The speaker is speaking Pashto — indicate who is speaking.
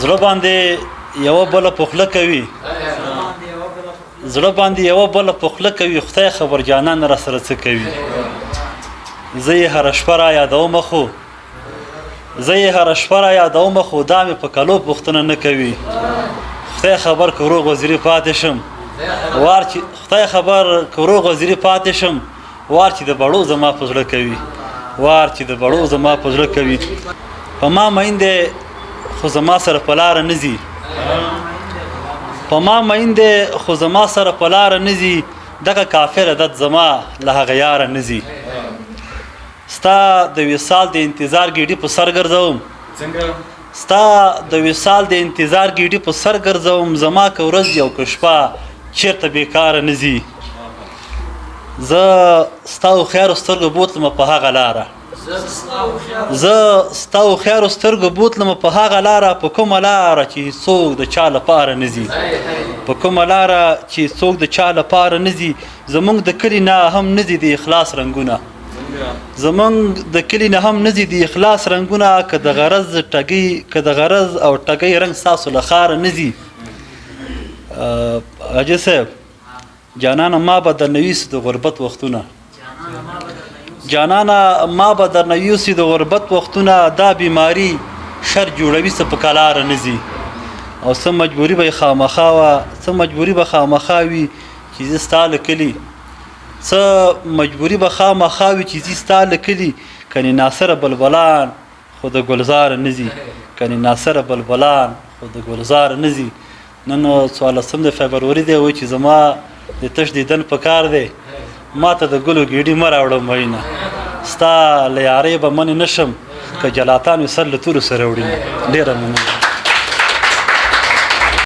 Speaker 1: زړه باندې یوه بله پخله کوي زړه باندې یوه بله پخله کوي خدای خبر جانان را سره څه کوي زه یې هره شپه را یادومه خو خو دا مې په کلو پوښتنه نه کوي خدای خبر که روغ وزیري پاتې شم خدای خبر که روغ وزیري پاتې شم وار چې د بړو زما په زړه کوي په ما مین دی خو زما سره په لاره نه ځي دغه کافر عادت زما له هغه یاره نه ځي ستا د وصال د انتظار ګیډې په سر ګرځوم زما که ورځ یو که شپه چېرته بېکاره نه ځي زه ستا هوښیارو سترګو بوتلمه په هغه لاره په کومه لاره چې څوک د چا لپاره نه ځي زمونږ د کلي نه هم نه ځي د اخلاص رنګونه که د غرض او ټګۍ رنګ ستاسو له ښاره نه ځي حاجي صاحب جانانه ما به درنه یوسي د غربت وختونه دا بیماري شر جوړوي څه په کلاره نه ځي او څه مجبوري به خامخا وي چې زه ستا له کلي کنې ناصره بلبلان خو د ګلزار نه ځي نن 14 د فبروري دی وایي چې زما د تش دیدن په کار دی ما ته د ګلو ګیډي مه راوړه مینه ستا له یارۍ به منې نه شم که جلاتان وي سر له تورو سره وړي ډېره مننه